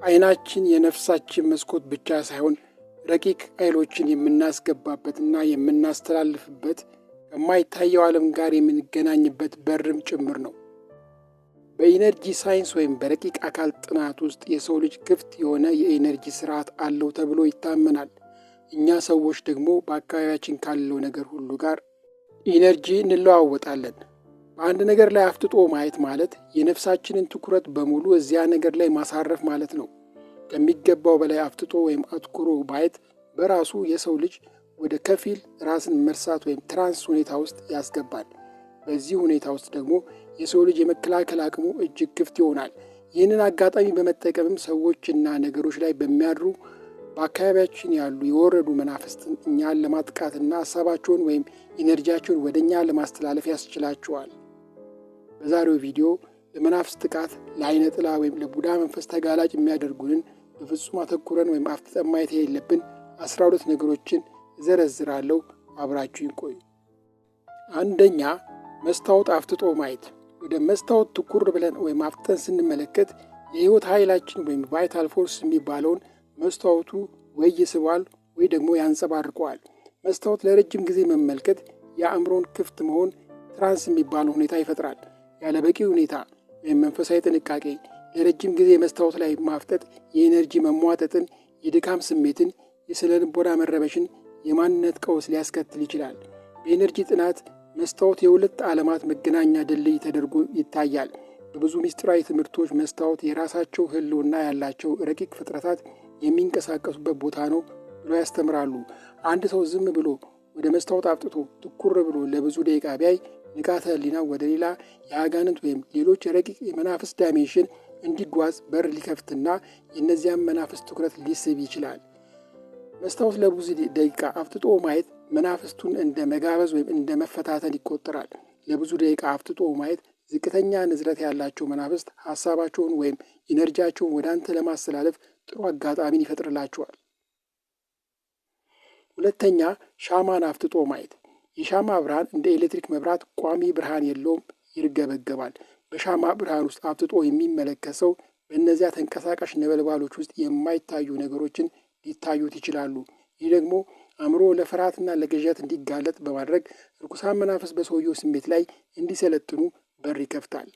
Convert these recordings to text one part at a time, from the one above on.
ዓይናችን የነፍሳችን መስኮት ብቻ ሳይሆን ረቂቅ ኃይሎችን የምናስገባበትና የምናስተላልፍበት ከማይታየው ዓለም ጋር የምንገናኝበት በርም ጭምር ነው። በኢነርጂ ሳይንስ ወይም በረቂቅ አካል ጥናት ውስጥ የሰው ልጅ ክፍት የሆነ የኢነርጂ ስርዓት አለው ተብሎ ይታመናል። እኛ ሰዎች ደግሞ በአካባቢያችን ካለው ነገር ሁሉ ጋር ኢነርጂ እንለዋወጣለን። በአንድ ነገር ላይ አፍጥጦ ማየት ማለት የነፍሳችንን ትኩረት በሙሉ እዚያ ነገር ላይ ማሳረፍ ማለት ነው። ከሚገባው በላይ አፍጥጦ ወይም አትኩሮ ማየት በራሱ የሰው ልጅ ወደ ከፊል ራስን መርሳት ወይም ትራንስ ሁኔታ ውስጥ ያስገባል። በዚህ ሁኔታ ውስጥ ደግሞ የሰው ልጅ የመከላከል አቅሙ እጅግ ክፍት ይሆናል። ይህንን አጋጣሚ በመጠቀምም ሰዎችና ነገሮች ላይ በሚያድሩ በአካባቢያችን ያሉ የወረዱ መናፍስትን እኛን ለማጥቃትና ሀሳባቸውን ወይም ኢነርጂያቸውን ወደ እኛ ለማስተላለፍ ያስችላቸዋል። በዛሬው ቪዲዮ ለመናፍስት ጥቃት፣ ለዓይነ ጥላ ወይም ለቡዳ መንፈስ ተጋላጭ የሚያደርጉንን በፍጹም አተኩረን ወይም አፍጥጠን ማየት የሌለብን 12 ነገሮችን እዘረዝራለሁ። አብራችሁን ቆዩ። አንደኛ፣ መስታወት አፍጥጦ ማየት። ወደ መስታወት ትኩር ብለን ወይም አፍጥጠን ስንመለከት የህይወት ኃይላችን ወይም ቫይታል ፎርስ የሚባለውን መስታወቱ ወይ ይስባል ወይ ደግሞ ያንጸባርቀዋል። መስታወት ለረጅም ጊዜ መመልከት የአእምሮን ክፍት መሆን ትራንስ የሚባለው ሁኔታ ይፈጥራል። ያለ በቂ ሁኔታ ወይም መንፈሳዊ ጥንቃቄ ለረጅም ጊዜ መስታወት ላይ ማፍጠጥ የኤነርጂ መሟጠጥን፣ የድካም ስሜትን፣ የስነ ልቦና መረበሽን፣ የማንነት ቀውስ ሊያስከትል ይችላል። በኤነርጂ ጥናት መስታወት የሁለት ዓለማት መገናኛ ድልድይ ተደርጎ ይታያል። በብዙ ምስጢራዊ ትምህርቶች መስታወት የራሳቸው ህልውና ያላቸው ረቂቅ ፍጥረታት የሚንቀሳቀሱበት ቦታ ነው ብሎ ያስተምራሉ። አንድ ሰው ዝም ብሎ ወደ መስታወት አፍጥቶ ትኩር ብሎ ለብዙ ደቂቃ ቢያይ ንቃተ ህሊና ወደ ሌላ የአጋንንት ወይም ሌሎች ረቂቅ የመናፍስት ዳይሜንሽን እንዲጓዝ በር ሊከፍትና የእነዚያም መናፍስት ትኩረት ሊስብ ይችላል። መስታወት ለብዙ ደቂቃ አፍጥጦ ማየት መናፍስቱን እንደ መጋበዝ ወይም እንደ መፈታተን ይቆጠራል። ለብዙ ደቂቃ አፍጥጦ ማየት ዝቅተኛ ንዝረት ያላቸው መናፍስት ሐሳባቸውን ወይም ኢነርጂያቸውን ወደ አንተ ለማስተላለፍ ጥሩ አጋጣሚን ይፈጥርላቸዋል። ሁለተኛ፣ ሻማን አፍጥጦ ማየት። የሻማ ብርሃን እንደ ኤሌክትሪክ መብራት ቋሚ ብርሃን የለውም፣ ይርገበገባል። በሻማ ብርሃን ውስጥ አፍጥጦ የሚመለከት ሰው በእነዚያ ተንቀሳቃሽ ነበልባሎች ውስጥ የማይታዩ ነገሮችን ሊታዩት ይችላሉ። ይህ ደግሞ አእምሮ ለፍርሃትና ለግዠት እንዲጋለጥ በማድረግ ርኩሳን መናፍስት በሰውየው ስሜት ላይ እንዲሰለጥኑ በር ይከፍታል።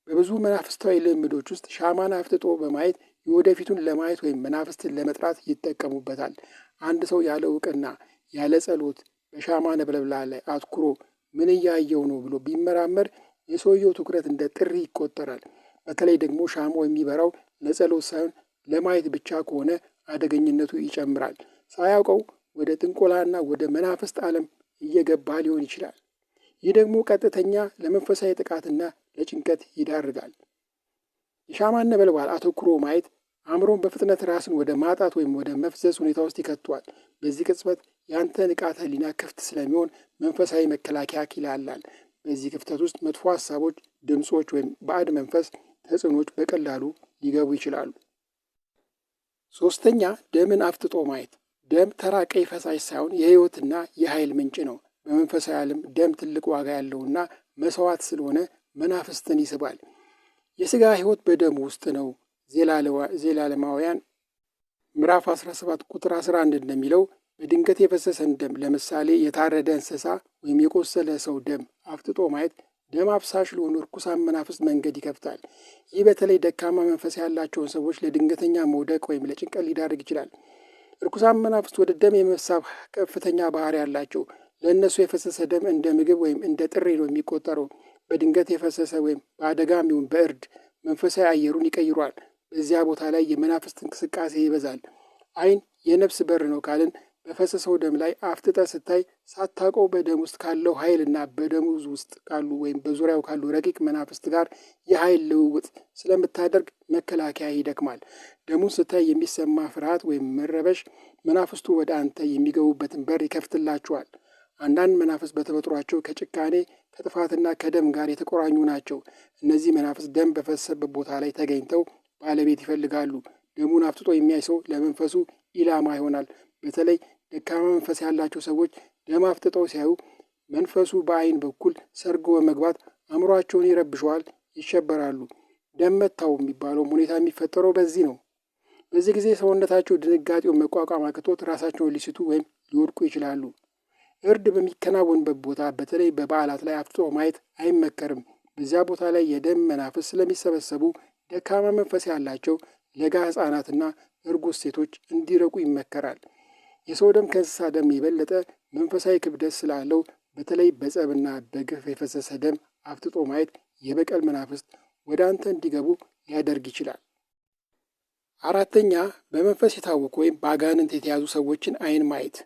በብዙ መናፍስታዊ ልምዶች ውስጥ ሻማን አፍጥጦ በማየት የወደፊቱን ለማየት ወይም መናፍስትን ለመጥራት ይጠቀሙበታል። አንድ ሰው ያለ እውቅና ያለ ጸሎት በሻማ ነበልባል ላይ አትኩሮ ምን እያየው ነው ብሎ ቢመራመር የሰውየው ትኩረት እንደ ጥሪ ይቆጠራል። በተለይ ደግሞ ሻማው የሚበራው ለጸሎት ሳይሆን ለማየት ብቻ ከሆነ አደገኝነቱ ይጨምራል። ሳያውቀው ወደ ጥንቆላና ወደ መናፍስት ዓለም እየገባ ሊሆን ይችላል። ይህ ደግሞ ቀጥተኛ ለመንፈሳዊ ጥቃትና ለጭንቀት ይዳርጋል። የሻማን ነበልባል አተኩሮ ማየት አእምሮን በፍጥነት ራስን ወደ ማጣት ወይም ወደ መፍዘዝ ሁኔታ ውስጥ ይከቷል። በዚህ ቅጽበት ያንተ ንቃተ ህሊና ክፍት ስለሚሆን መንፈሳዊ መከላከያ ይላላል። በዚህ ክፍተት ውስጥ መጥፎ ሀሳቦች፣ ድምፆች ወይም ባዕድ መንፈስ ተጽዕኖች በቀላሉ ሊገቡ ይችላሉ። ሶስተኛ፣ ደምን አፍጥጦ ማየት። ደም ተራ ቀይ ፈሳሽ ሳይሆን የህይወትና የኃይል ምንጭ ነው። በመንፈሳዊ ዓለም ደም ትልቅ ዋጋ ያለውና መስዋዕት ስለሆነ መናፍስትን ይስባል። የሥጋ ህይወት በደም ውስጥ ነው። ዘሌዋውያን ምዕራፍ 17 ቁጥር 11 እንደሚለው በድንገት የፈሰሰን ደም፣ ለምሳሌ የታረደ እንስሳ ወይም የቆሰለ ሰው ደም አፍጥጦ ማየት ደም አፍሳሽ ለሆኑ ርኩሳን መናፍስት መንገድ ይከፍታል። ይህ በተለይ ደካማ መንፈስ ያላቸውን ሰዎች ለድንገተኛ መውደቅ ወይም ለጭንቀት ሊዳርግ ይችላል። ርኩሳን መናፍስት ወደ ደም የመሳብ ከፍተኛ ባህሪ ያላቸው። ለእነሱ የፈሰሰ ደም እንደ ምግብ ወይም እንደ ጥሪ ነው የሚቆጠረው። በድንገት የፈሰሰ ወይም በአደጋም ይሁን በእርድ መንፈሳዊ አየሩን ይቀይሯል። በዚያ ቦታ ላይ የመናፍስት እንቅስቃሴ ይበዛል። ዓይን የነፍስ በር ነው ካልን በፈሰሰው ደም ላይ አፍጥጠ ስታይ ሳታውቀው በደም ውስጥ ካለው ኃይልና በደሙ ውስጥ ካሉ ወይም በዙሪያው ካሉ ረቂቅ መናፍስት ጋር የኃይል ልውውጥ ስለምታደርግ መከላከያ ይደክማል። ደሙን ስታይ የሚሰማ ፍርሃት ወይም መረበሽ መናፍስቱ ወደ አንተ የሚገቡበትን በር ይከፍትላቸዋል። አንዳንድ መናፍስት በተፈጥሯቸው ከጭካኔ ከጥፋትና ከደም ጋር የተቆራኙ ናቸው። እነዚህ መናፍስት ደም በፈሰሰበት ቦታ ላይ ተገኝተው ባለቤት ይፈልጋሉ። ደሙን አፍጥጦ የሚያይ ሰው ለመንፈሱ ኢላማ ይሆናል። በተለይ ደካማ መንፈስ ያላቸው ሰዎች ደም አፍጥጠው ሲያዩ መንፈሱ በዓይን በኩል ሰርጎ በመግባት አእምሯቸውን ይረብሸዋል፣ ይሸበራሉ። ደም መታው የሚባለው ሁኔታ የሚፈጠረው በዚህ ነው። በዚህ ጊዜ ሰውነታቸው ድንጋጤውን መቋቋም አቅቶት ራሳቸውን ሊስቱ ወይም ሊወድቁ ይችላሉ። እርድ በሚከናወንበት ቦታ በተለይ በበዓላት ላይ አፍጥጦ ማየት አይመከርም። በዚያ ቦታ ላይ የደም መናፍስት ስለሚሰበሰቡ ደካማ መንፈስ ያላቸው ለጋ ሕፃናትና እርጉዝ ሴቶች እንዲረቁ ይመከራል። የሰው ደም ከእንስሳ ደም የበለጠ መንፈሳዊ ክብደት ስላለው በተለይ በጸብና በግፍ የፈሰሰ ደም አፍጥጦ ማየት የበቀል መናፍስት ወደ አንተ እንዲገቡ ሊያደርግ ይችላል። አራተኛ፣ በመንፈስ የታወቁ ወይም በአጋንንት የተያዙ ሰዎችን ዓይን ማየት።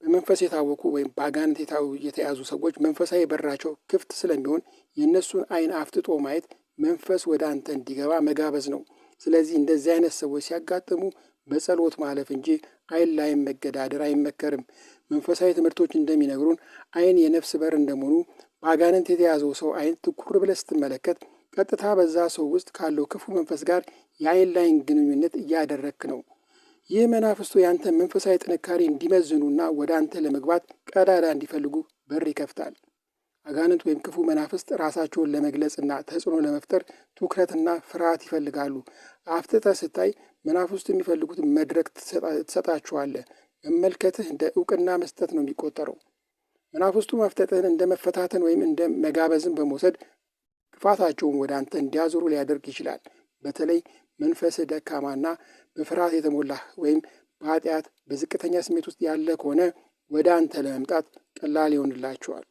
በመንፈስ የታወቁ ወይም በአጋንንት የተያዙ ሰዎች መንፈሳዊ በራቸው ክፍት ስለሚሆን የእነሱን ዓይን አፍጥጦ ማየት መንፈስ ወደ አንተ እንዲገባ መጋበዝ ነው። ስለዚህ እንደዚህ አይነት ሰዎች ሲያጋጥሙ በጸሎት ማለፍ እንጂ ዓይን ላይም መገዳደር አይመከርም። መንፈሳዊ ትምህርቶች እንደሚነግሩን ዓይን የነፍስ በር እንደመሆኑ በአጋንንት የተያዘው ሰው ዓይን ትኩር ብለህ ስትመለከት ቀጥታ በዛ ሰው ውስጥ ካለው ክፉ መንፈስ ጋር የዓይን ላይን ግንኙነት እያደረግክ ነው። ይህ መናፍስቱ የአንተ መንፈሳዊ ጥንካሬ እንዲመዝኑና ወደ አንተ ለመግባት ቀዳዳ እንዲፈልጉ በር ይከፍታል። አጋንንት ወይም ክፉ መናፍስት ራሳቸውን ለመግለጽና ተጽዕኖ ለመፍጠር ትኩረትና ፍርሃት ይፈልጋሉ። አፍጥጠህ ስታይ መናፍስቱ የሚፈልጉት መድረክ ትሰጣቸዋለህ። መመልከትህ እንደ እውቅና መስጠት ነው የሚቆጠረው። መናፍስቱ ማፍጠጥህን እንደ መፈታተን ወይም እንደ መጋበዝን በመውሰድ ክፋታቸውን ወደ አንተ እንዲያዞሩ ሊያደርግ ይችላል። በተለይ መንፈስህ ደካማና በፍርሃት የተሞላህ ወይም በኃጢአት በዝቅተኛ ስሜት ውስጥ ያለ ከሆነ ወደ አንተ ለመምጣት ቀላል ይሆንላቸዋል።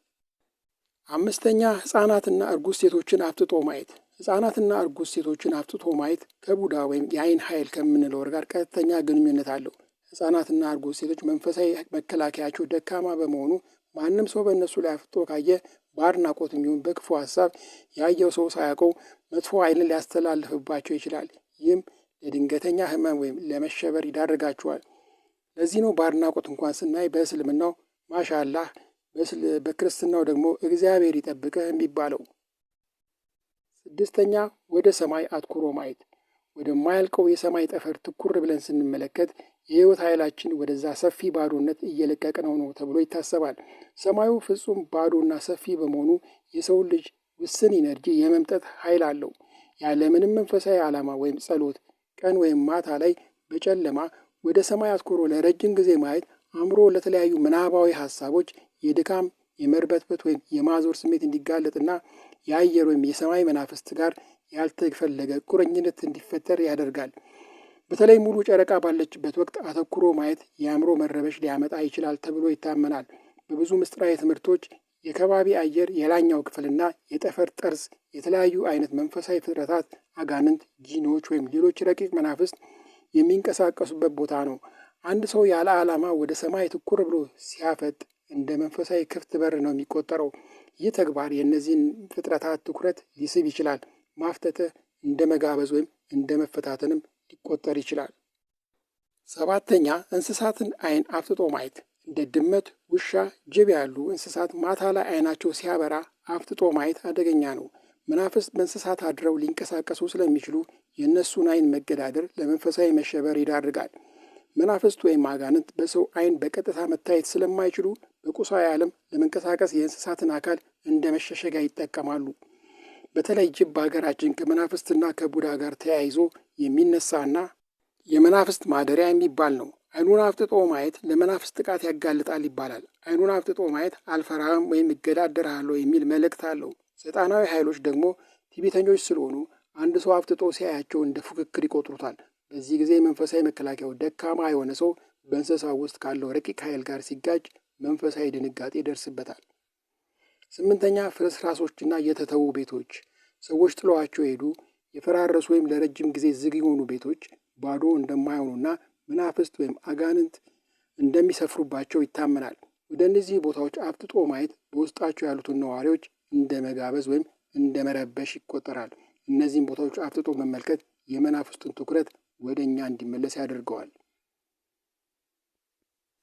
አምስተኛ፣ ሕፃናትና እርጉዝ ሴቶችን አፍጥጦ ማየት። ሕፃናትና እርጉዝ ሴቶችን አፍጥጦ ማየት ከቡዳ ወይም የዓይን ኃይል ከምንለው ጋር ቀጥተኛ ግንኙነት አለው። ሕፃናትና እርጉዝ ሴቶች መንፈሳዊ መከላከያቸው ደካማ በመሆኑ ማንም ሰው በእነሱ ላይ አፍጥጦ ካየ በአድናቆት የሚሆን በክፉ ሀሳብ ያየው ሰው ሳያውቀው መጥፎ ዓይንን ሊያስተላልፍባቸው ይችላል። ይህም ለድንገተኛ ሕመም ወይም ለመሸበር ይዳርጋቸዋል። ለዚህ ነው በአድናቆት እንኳን ስናይ በእስልምናው ማሻአላህ፣ በክርስትናው ደግሞ እግዚአብሔር ይጠብቅህ የሚባለው። ስድስተኛ፣ ወደ ሰማይ አትኩሮ ማየት። ወደማያልቀው የሰማይ ጠፈር ትኩር ብለን ስንመለከት የሕይወት ኃይላችን ወደዛ ሰፊ ባዶነት እየለቀቅነው ነው ተብሎ ይታሰባል። ሰማዩ ፍጹም ባዶና ሰፊ በመሆኑ የሰው ልጅ ውስን ኢነርጂ የመምጠት ኃይል አለው። ያለምንም መንፈሳዊ ዓላማ ወይም ጸሎት ቀን ወይም ማታ ላይ በጨለማ ወደ ሰማይ አትኩሮ ለረጅም ጊዜ ማየት አእምሮ ለተለያዩ ምናባዊ ሀሳቦች የድካም፣ የመርበትበት ወይም የማዞር ስሜት እንዲጋለጥና የአየር ወይም የሰማይ መናፍስት ጋር ያልተፈለገ ቁርኝነት እንዲፈጠር ያደርጋል። በተለይ ሙሉ ጨረቃ ባለችበት ወቅት አተኩሮ ማየት የአእምሮ መረበሽ ሊያመጣ ይችላል ተብሎ ይታመናል። በብዙ ምስጢራዊ ትምህርቶች የከባቢ አየር የላይኛው ክፍልና የጠፈር ጠርዝ የተለያዩ አይነት መንፈሳዊ ፍጥረታት፣ አጋንንት፣ ጂኖች ወይም ሌሎች ረቂቅ መናፍስት የሚንቀሳቀሱበት ቦታ ነው። አንድ ሰው ያለ ዓላማ ወደ ሰማይ ትኩር ብሎ ሲያፈጥ እንደ መንፈሳዊ ክፍት በር ነው የሚቆጠረው። ይህ ተግባር የእነዚህን ፍጥረታት ትኩረት ሊስብ ይችላል። ማፍጠጥህ እንደ መጋበዝ ወይም እንደ መፈታተንም ሊቆጠር ይችላል። ሰባተኛ፣ እንስሳትን ዓይን አፍጥጦ ማየት። እንደ ድመት፣ ውሻ፣ ጅብ ያሉ እንስሳት ማታ ላይ ዓይናቸው ሲያበራ አፍጥጦ ማየት አደገኛ ነው። መናፍስት በእንስሳት አድረው ሊንቀሳቀሱ ስለሚችሉ የእነሱን ዓይን መገዳደር ለመንፈሳዊ መሸበር ይዳርጋል። መናፍስት ወይም አጋንንት በሰው ዓይን በቀጥታ መታየት ስለማይችሉ በቁሳዊ ዓለም ለመንቀሳቀስ የእንስሳትን አካል እንደ መሸሸጊያ ይጠቀማሉ። በተለይ ጅብ በሀገራችን ከመናፍስትና ከቡዳ ጋር ተያይዞ የሚነሳና የመናፍስት ማደሪያ የሚባል ነው። ዓይኑን አፍጥጦ ማየት ለመናፍስት ጥቃት ያጋልጣል ይባላል። ዓይኑን አፍጥጦ ማየት አልፈራህም ወይም እገዳደርሃለሁ የሚል መልእክት አለው። ሰይጣናዊ ኃይሎች ደግሞ ትዕቢተኞች ስለሆኑ አንድ ሰው አፍጥጦ ሲያያቸው እንደ ፉክክር ይቆጥሩታል። በዚህ ጊዜ መንፈሳዊ መከላከያው ደካማ የሆነ ሰው በእንስሳው ውስጥ ካለው ረቂቅ ኃይል ጋር ሲጋጭ መንፈሳዊ ድንጋጤ ይደርስበታል። ስምንተኛ፣ ፍርስራሾችና የተተዉ ቤቶች። ሰዎች ጥለዋቸው ሄዱ የፈራረሱ ወይም ለረጅም ጊዜ ዝግ የሆኑ ቤቶች ባዶ እንደማይሆኑና መናፍስት ወይም አጋንንት እንደሚሰፍሩባቸው ይታመናል። ወደ እነዚህ ቦታዎች አፍጥጦ ማየት በውስጣቸው ያሉትን ነዋሪዎች እንደ መጋበዝ ወይም እንደ መረበሽ ይቆጠራል። እነዚህን ቦታዎች አፍጥጦ መመልከት የመናፍስቱን ትኩረት ወደ እኛ እንዲመለስ ያደርገዋል።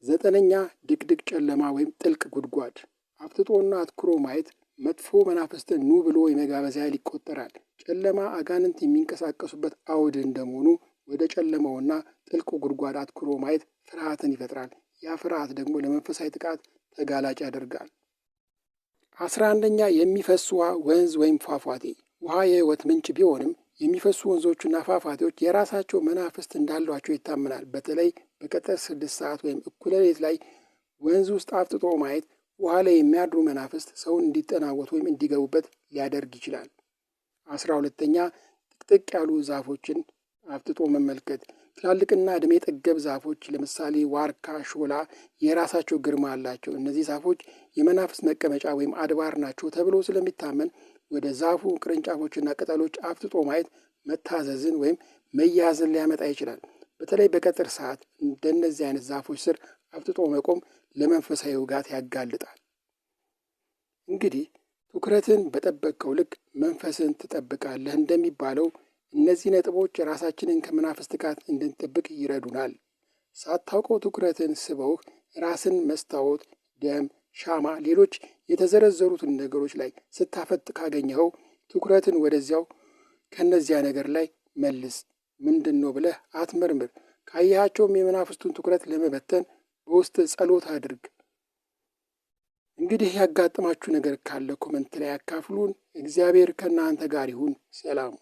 ዘጠነኛ፣ ድቅድቅ ጨለማ ወይም ጥልቅ ጉድጓድ። አፍጥጦና አትኩሮ ማየት መጥፎ መናፍስትን ኑ ብሎ የመጋበዝ ያህል ይቆጠራል። ጨለማ አጋንንት የሚንቀሳቀሱበት አውድ እንደመሆኑ ወደ ጨለማውና ጥልቁ ጉድጓድ አትኩሮ ማየት ፍርሃትን ይፈጥራል። ያ ፍርሃት ደግሞ ለመንፈሳዊ ጥቃት ተጋላጭ ያደርጋል። 11ኛ፣ የሚፈስ ውሃ፣ ወንዝ ወይም ፏፏቴ። ውሃ የሕይወት ምንጭ ቢሆንም የሚፈሱ ወንዞችና ፏፏቴዎች የራሳቸው መናፍስት እንዳሏቸው ይታመናል። በተለይ በቀትር 6 ሰዓት ወይም እኩለ ሌሊት ላይ ወንዝ ውስጥ አፍጥጦ ማየት ውሃ ላይ የሚያድሩ መናፍስት ሰውን እንዲጠናወት ወይም እንዲገቡበት ሊያደርግ ይችላል። 12ኛ ጥቅጥቅ ያሉ ዛፎችን አፍጥጦ መመልከት። ትላልቅና ዕድሜ ጠገብ ዛፎች ለምሳሌ ዋርካ፣ ሾላ የራሳቸው ግርማ አላቸው። እነዚህ ዛፎች የመናፍስት መቀመጫ ወይም አድባር ናቸው ተብሎ ስለሚታመን ወደ ዛፉ ቅርንጫፎችና ቅጠሎች አፍጥጦ ማየት መታዘዝን ወይም መያዝን ሊያመጣ ይችላል። በተለይ በቀትር ሰዓት እንደነዚህ አይነት ዛፎች ስር አፍጥጦ መቆም ለመንፈሳዊ ውጋት ያጋልጣል። እንግዲህ ትኩረትን በጠበቅከው ልክ መንፈስን ትጠብቃለህ እንደሚባለው እነዚህ ነጥቦች ራሳችንን ከመናፍስት ጋር እንድንጠብቅ ይረዱናል። ሳታውቀው ትኩረትን ስበውህ ራስን መስታወት፣ ደም፣ ሻማ፣ ሌሎች የተዘረዘሩትን ነገሮች ላይ ስታፈጥ ካገኘኸው ትኩረትን ወደዚያው ከነዚያ ነገር ላይ መልስ። ምንድን ነው ብለህ አትመርምር። ካየሃቸውም የመናፍስቱን ትኩረት ለመበተን በውስጥ ጸሎት አድርግ። እንግዲህ ያጋጠማችሁ ነገር ካለ ኮመንት ላይ ያካፍሉን። እግዚአብሔር ከእናንተ ጋር ይሁን። ሰላም